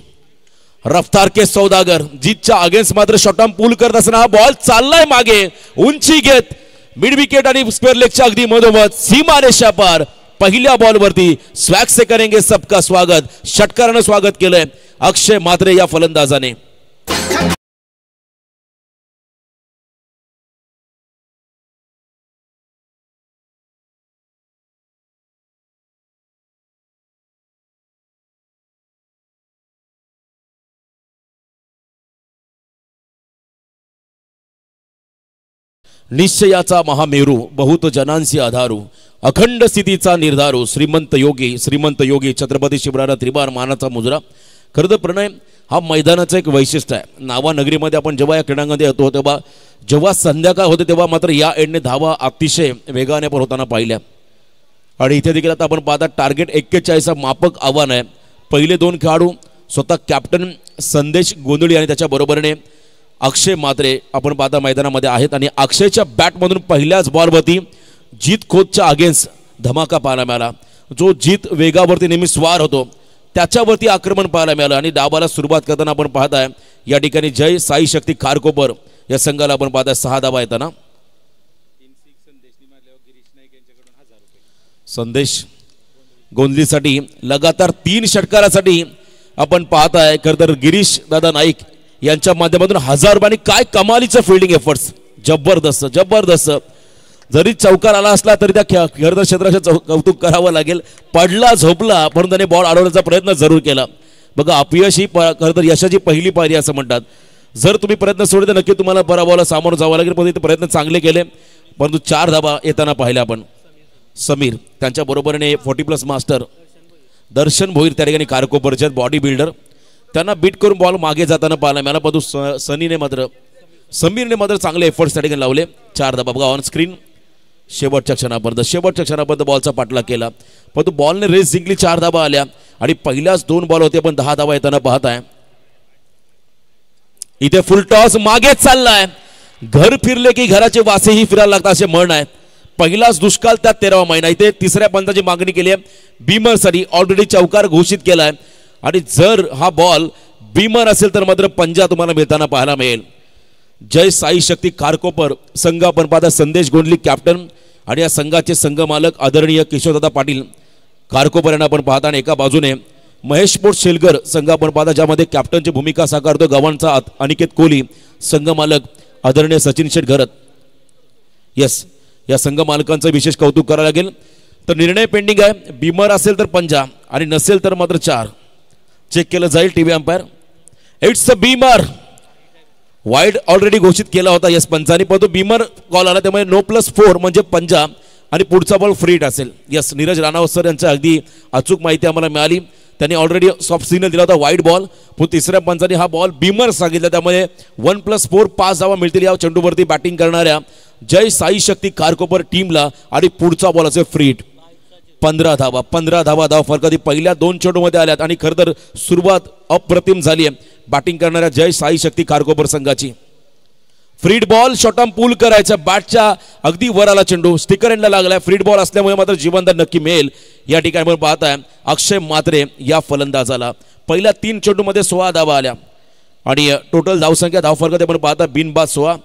रफ्तार के सौदागर जीतच्या अगेन्स्ट मात्र शॉर्टर्म पूल करत असताना हा बॉल चाललाय मागे, उंची घेत मिड विकेट आणि स्क्वेअर लेगच्या अगदी मधोमध सीमारेषा पार. पहिल्या बॉलवरती स्वॅग से करेंगे सबका स्वागत, षटकारानं स्वागत केलंय अक्षय म्हात्रे या फलंदाजाने. निश्चयाचा महामेरू बहुत जनांसी आधारू, अखंड स्थितीचा निर्धारू, श्रीमंत योगी छत्रपती शिवराय त्रिबार मानाचा मुजरा. खरं तर प्रणय हा मैदानाचं एक वैशिष्ट्य आहे. नावानगरीमध्ये आपण जेव्हा या क्रीडांगणामध्ये येतो तेव्हा जेव्हा संध्याकाळ होते तेव्हा मात्र या एंडने धावा अतिशय वेगाने पण होताना पाहिल्या. आणि इथे देखील आता आपण पाहता टार्गेट 41 मापक आव्हान आहे. पहिले 2 खेळाडू स्वतः कॅप्टन संदेश गोंधळी आणि त्याच्या बरोबरीने अक्षय म्हात्रे आपण पाहता मैदानामध्ये आहेत. आणि अक्षयच्या बॅटमधून पहिल्याच बॉलवरती जीत खोतच्या अगेन्स्ट धमाका पाहायला मिळाला. जो जीत वेगावरती नेहमी स्वार होतो त्याच्यावरती आक्रमण पाहायला मिळालं. आणि डावाला सुरुवात करताना आपण पाहताय या ठिकाणी जय साई शक्ती खारकोपर या संघाला आपण पाहताय 6 धावा येताना. संदेश गोंधलीसाठी लगातार 3 षटकारासाठी आपण पाहताय. खरं तर गिरीश दादा नाईक यांच्या माध्यमातून 1000 रुपये आणि काय कमालीचं फिल्डिंग एफर्ट्स, जबरदस्त जबरदस्त. जरी चौकार आला असला तरी त्या खरं क्षेत्राचं कौतुक करावं लागेल. पडला झोपला पण त्याने बॉल अडवण्याचा प्रयत्न जरूर केला. बघा अपयश ही खरं तर यशाची पहिली पायरी असं म्हणतात. जर तुम्ही प्रयत्न सोडले तर नक्की तुम्हाला पराभवाला सामोरं जावं लागेल. पण इथे प्रयत्न चांगले केले परंतु 4 धाबा येताना पाहिल्या आपण. समीर त्यांच्या बरोबरीने 40+ मास्टर दर्शन भोईर त्या ठिकाणी कारकोपरचे बॉडी बिल्डर, त्यांना बीट करून बॉल मागे जाताना पाहिला मला. परंतु समीरने मात्र चांगले एफर्ट्स त्या ठिकाणी लावले. 4 धाबा बघा ऑन स्क्रीन. शेवटच्या क्षणापर्यंत बॉलचा पाठलाग केला परंतु बॉलने रेस जिंकली. 4 धाबा आल्या आणि पहिल्याच 2 बॉल होते पण 10 धाबा येताना पाहत आहे. इथे फुल टॉस मागेच चाललाय. घर फिरले की घराचे वासेही फिरायला लागतात असे म्हण आहे. पहिलाच दुष्काळ त्यात 13वा महिना. इथे तिसऱ्या पंचाची मागणी केली आहे बीमरसाठी. ऑलरेडी चौकार घोषित केलाय आणि जर हा बॉल बीमर असेल तर मात्र पंजा तुम्हाला मिळताना पाहायला मिळेल. जय साई शक्ती कारकोपर संघ आपण पाहता संदेश गोंडली कॅप्टन आणि या संघाचे संघ मालक आदरणीय किशोरदादा पाटील कारकोपर यांना आपण पाहता. आणि एका बाजूने महेश स्पोर्ट्स शेलगर संघ आपण पाहता ज्यामध्ये कॅप्टनची भूमिका साकारतो गव्हाणचा अनिकेत कोहली, संघ मालक आदरणीय सचिन शेठ घरत. यस, या संघ मालकांचं विशेष कौतुक करावं लागेल. तर निर्णय पेंडिंग आहे. बीमर असेल तर पंजा आणि नसेल तर मात्र 4 चेक केलं जाईल TV umpire. It's a Beamer. Wide already घोषित केला होता यस पंचाने परंतु बीमर कॉल आला त्यामुळे No+4 म्हणजे पंजा आणि पुढचा बॉल फ्री हिट असेल. यस, नीरज राणावत सर यांच्या अगदी अचूक माहिती आम्हाला मिळाली. त्यांनी ऑलरेडी सॉफ्ट सिग्नल दिला होता वाईड बॉल पण तिसऱ्या पंचाने हा बॉल बीमर सांगितला त्यामुळे 1+4 5 धावा मिळतील या चेंडूवरती बॅटिंग करणाऱ्या जय साई शक्ती कारकोपर टीमला. आणि पुढचा बॉल असेल फ्री हिट. 15 धावा धाव फरक पहिल्या 2 चेंडूमध्ये आल्यात आणि खरं तर सुरुवात अप्रतिम झाली आहे बॅटिंग करणाऱ्या जय साई शक्ती कारकोपर संघाची. फ्रीड बॉल शॉर्टम पूल करायचा. बॅटच्या अगदी वर आला चेंडू स्टिकर एंडला लागलाय. फ्रीड बॉल असल्यामुळे मात्र जीवनदान नक्की मिळेल या ठिकाणी आपण पाहताय. अक्षय म्हात्रे या फलंदाजाला पहिल्या 3 चेंडूमध्ये 16 धावा आल्या आणि टोटल धावसंख्या धावफरकात आपण पाहता बिनबाद 16.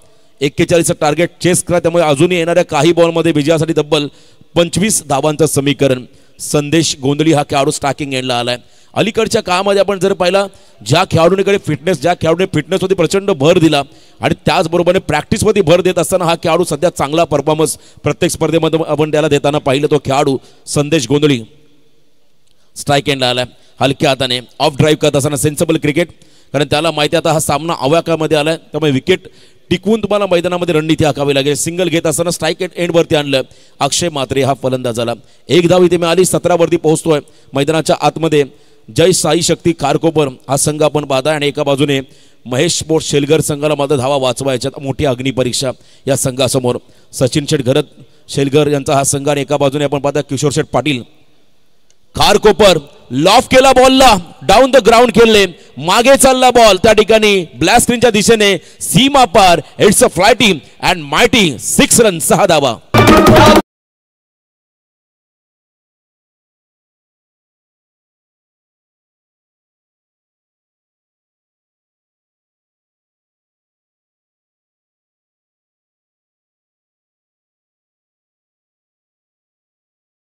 41 टार्गेट चेस करा त्यामुळे अजूनही येणाऱ्या काही बॉलमध्ये विजयासाठी तब्बल 25 धावांचं समीकरण. संदेश गोंधळी हा खेळाडू स्टार्किंग एंडला आलाय. अलीकडच्या काळामध्ये आपण जर पाहिला ज्या खेळाडूंकडे ज्या खेळाडूने फिटनेसवरती प्रचंड भर दिला आणि त्याचबरोबर प्रॅक्टिसवरती भर देत असताना हा खेळाडू सध्या चांगला परफॉर्मन्स प्रत्येक स्पर्धेमध्ये आपण त्याला देताना पाहिलं. तो खेळाडू संदेश गोंधळी स्ट्राईक एंडला आलाय. हलक्या हाताने ऑफ ड्राईव्ह करत असताना सेन्सेबल क्रिकेट कारण त्याला माहिती आता हा सामना अव्याकामध्ये आलाय त्यामुळे विकेट टिकवून तुम्हाला मैदानामध्ये रणनीती आखावी लागेल. सिंगल घेत असताना स्ट्राईक एंडवरती आणलं अक्षय म्हात्रे हा फलंदाजाला. 1 धाव इथे मिळाली. 17 वरती पोहोचतोय मैदानाच्या आतमध्ये जय साई शक्ती कारकोपर हा संघ आपण पाहताय आणि एका बाजूने महेश स्पोर्ट्स शेलगर संघाला मात्र धावा वाचवायच्यात. मोठी अग्निपरीक्षा या संघासमोर. सचिन शेठ घरत शेलगर यांचा हा संघ आणि एका बाजूने आपण पाहता किशोर शेठ पाटील कारकोपर. लॉफ केला बॉलला डाऊन द ग्राउंड खेळले मागे चालला बॉल त्या ठिकाणी ब्लॅस्टिंगच्या दिशेने सीमा पार. It's a flighty and mighty 6 run 6 धावा.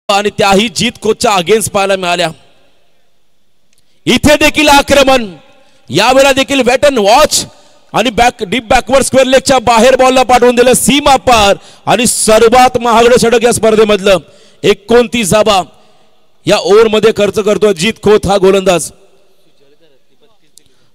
आणि त्याही जीत कोचच्या अगेन्स्ट पाहायला मिळाल्या. इथे देखील आक्रमण यावेळेला देखील वेट अँड वॉच आणि डीप बॅकवर्ड स्क्वेअर लेगच्या बाहेर बॉलला पाठवून दिलं सीमा पार आणि सर्वात महागडे षटक या स्पर्धेमधलं 29 धावा या ओव्हर मध्ये खर्च करतोय जीत खोत हा गोलंदाज.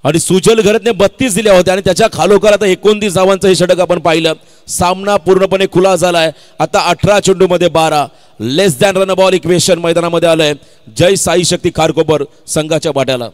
आणि सुजल घरतने 32 दिल्या होत्या आणि त्याच्या खालोखाल आता 29 धावांचं हे षटक आपण पाहिलं. सामना पूर्णपणे खुला झालाय. आता 18 चेंडूमध्ये 12 लेस दॅन रन बॉल इक्वेशन मैदानामध्ये आलंय जय साई शक्ती कारकोपर संघाच्या बाट्याला.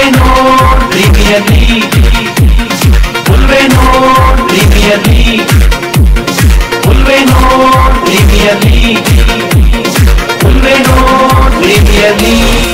Ulvenor Premier League, Ulvenor Premier League, Ulvenor Premier League, Ulvenor Premier League.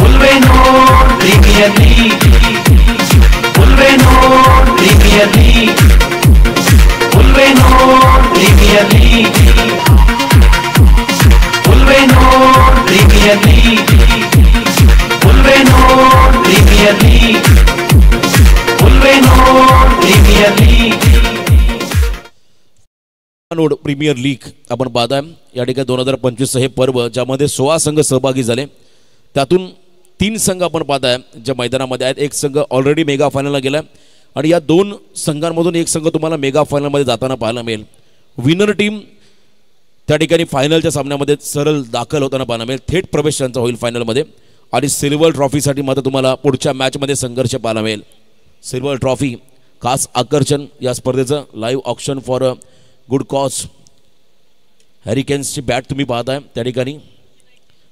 Ulvenor Premier League, Ulvenor Premier League, Ulvenor Premier League, Ulvenor Premier League, Ulvenor Premier League, Ulvenor Premier League. Premier league आपण पाहताय या ठिकाणी 2025 हे पर्व ज्यामध्ये 16 संघ सहभागी झाले, त्यातून 3 संघ आपण पाहताय ज्या मैदानामध्ये आहेत. एक संघ ऑलरेडी मेगा फायनलला गेला आणि या 2 संघांमधून एक संघ तुम्हाला मेगा फायनलमध्ये जाताना पाहायला मिळेल. विनर टीम त्या ठिकाणी फायनलच्या सामन्यामध्ये सरळ दाखल होताना पाहायला मिळेल, थेट प्रवेश त्यांचा होईल फायनलमध्ये. आणि सिल्वर ट्रॉफीसाठी मात्र तुम्हाला पुढच्या मॅचमध्ये संघर्ष पाहायला मिळेल. सिल्वर ट्रॉफी खास आकर्षण या स्पर्धेचं live auction for a good cause. हॅरिकेन्सची बॅट तुम्ही पाहताय त्या ठिकाणी.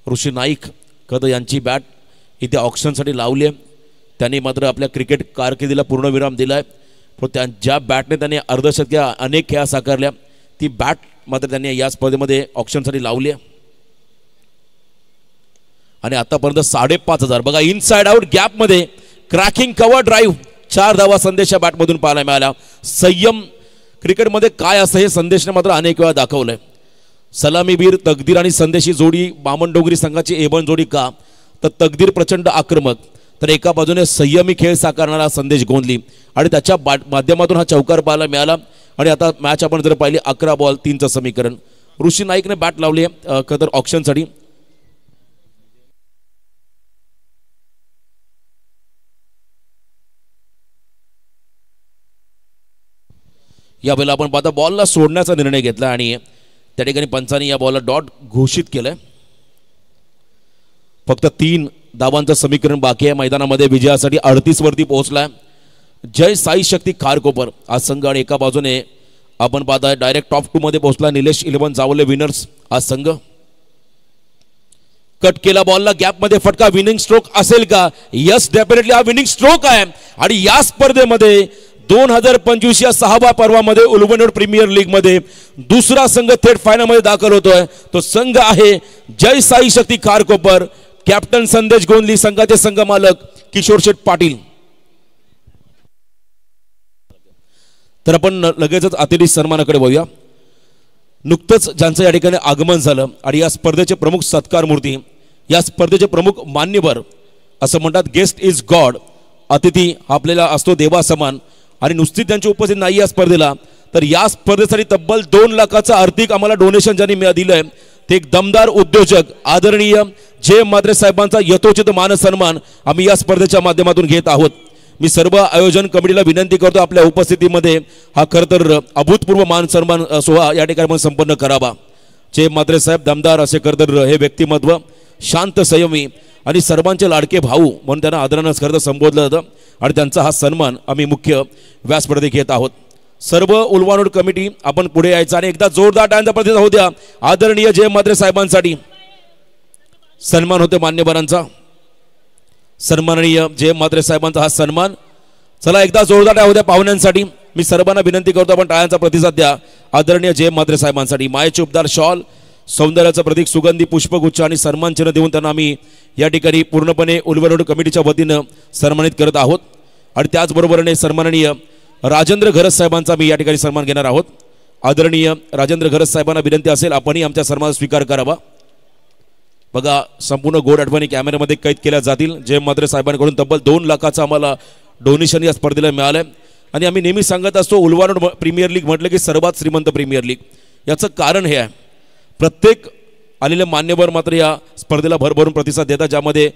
ऋषी नाईक कद यांची बॅट इथे ऑक्शनसाठी लावली आहे. त्यांनी मात्र आपल्या क्रिकेट कारकिर्दीला पूर्णविराम दिला आहे. पण ज्या बॅटने त्यांनी अर्धशतक्या अनेक खेळा साकारल्या, ती बॅट मात्र त्यांनी या स्पर्धेमध्ये ऑक्शनसाठी लावली आहे. आणि आतापर्यंत 5,500 बघा इनसाइड आउट गॅपमध्ये क्रॅकिंग कव्हर ड्राईव्ह 4 धावा संदेशा बॅटमधून पाहायला मिळाला. संयम क्रिकेटमध्ये काय असं हे संदेशने मात्र अनेक वेळा दाखवलंय. सलामीवीर तकदीर आणि संदेशी जोडी बामणडोंगरी संघाची एबन जोडी का, तर तकदीर प्रचंड आक्रमक, तर एका बाजूने संयमी खेळ साकारणारा संदेश गोंधली आणि त्याच्या माध्यमातून हा चौकार पाहायला मिळाला. आणि आता मॅच आपण जर पाहिली 11 बॉल 3चं समीकरण. ऋषी नाईकने बॅट लावली आहे कदर ऑक्शनसाठी. यावेळेला आपण पाहता बॉलला सोडण्याचा निर्णय घेतला आणि त्या ठिकाणी पंचांनी या बॉलला डॉट घोषित केलंय. फक्त 3 धावांचं समीकरण बाकी आहे. मैदानामध्ये विजयासाठी 38 वरती पोहोचलाय जय साई शक्ती खारकोपर हा संघ. आणि एका बाजूने आपण पाहताय डायरेक्ट टॉप 2 मध्ये पोहोचला निलेश 11 जावले विनर्स हा संघ. कट केला बॉलला गॅपमध्ये फटका, विनिंग स्ट्रोक असेल का? यस डेफिनेटली हा विनिंग स्ट्रोक आहे. आणि या स्पर्धेमध्ये 2025 या 6व्या पर्वामध्ये उलवनोड प्रीमियर लीग मध्ये दुसरा संघ थेट फायनल मध्ये दाखल होतोय. तो संघ आहे जय साई शक्ती खारकोपर. कॅप्टन संदेश गोंदली, संघाचे संघ मालक किशोर शेठ पाटील. तर आपण लगेचच अतिथी सन्मानाकडे वळूया. नुकतंच ज्यांचं या ठिकाणी आगमन झालं आणि या स्पर्धेचे प्रमुख सत्कार मूर्ती, या स्पर्धेचे प्रमुख मान्यवर, असं म्हणतात गेस्ट इज गॉड. अतिथी आपल्याला असतो देवा समान. आणि नुसती त्यांची उपस्थिती नाही या स्पर्धेला, तर या स्पर्धेसाठी तब्बल 2 लाखाचं आर्थिक आम्हाला डोनेशन ज्यांनी दिलंय ते एक दमदार उद्योजक आदरणीय जे म्हात्रे साहेबांचा यथोचित मान सन्मान आम्ही या स्पर्धेच्या माध्यमातून घेत आहोत. मी सर्व आयोजन कमिटीला विनंती करतो आपल्या उपस्थितीमध्ये हा खरं तर अभूतपूर्व मान सन्मान सोहळा या ठिकाणी आपण संपन्न करावा. जे म्हात्रे साहेब दमदार असे खरं तर हे व्यक्तिमत्व, शांत संयमी आणि सर्वांचे लाडके भाऊ म्हणून त्यांना आदरानं खरं तर संबोधलं जातं आणि त्यांचा हा सन्मान आम्ही मुख्य व्यासपीठावर घेत आहोत. सर्व उलवानोड कमिटी आपण पुढे यायचं आणि एकदा जोरदार टाळ्यांचा प्रतिसाद होऊ द्या. आदरणीय जय म्हात्रे साहेबांसाठी सन्मान होते मान्यवरांचा. सन्माननीय जय म्हात्रे साहेबांचा हा सन्मान. चला एकदा जोरदार टाळ्या होऊ द्या पाहुण्यांसाठी. मी सर्वांना विनंती करतो आपण टाळ्यांचा प्रतिसाद द्या आदरणीय जय म्हात्रे साहेबांसाठी. मायेचे उपदार शॉल, सौंदर्याचं प्रतीक सुगंधी पुष्पगुच्छ आणि सन्मान चिन्ह देऊन त्यांना आम्ही या ठिकाणी पूर्णपणे उलवनोड कमिटीच्या वतीनं सन्मानित करत आहोत. आणि त्याचबरोबरीने सन्माननीय राजेंद्र घरत साहेबांचा मी या ठिकाणी सन्मान घेणार आहोत. आदरणीय राजेंद्र घरत साहेबांना विनंती असेल आपणही आमच्या सन्मानाचा स्वीकार करावा. बघा संपूर्ण गोड आठवणी कॅमेऱ्यामध्ये कैद केल्या जातील. जय म्हात्रे साहेबांकडून तब्बल 2 लाखाचं आम्हाला डोनेशन या स्पर्धेला मिळालंय. आणि आम्ही नेहमी सांगत असतो उलवानोड प्रीमियर लीग म्हटलं की सर्वात श्रीमंत प्रीमियर लीग. याचं कारण हे आहे, प्रत्येक आलेले मान्यवर मात्र या स्पर्धेला भरभरून प्रतिसाद देतात, ज्यामध्ये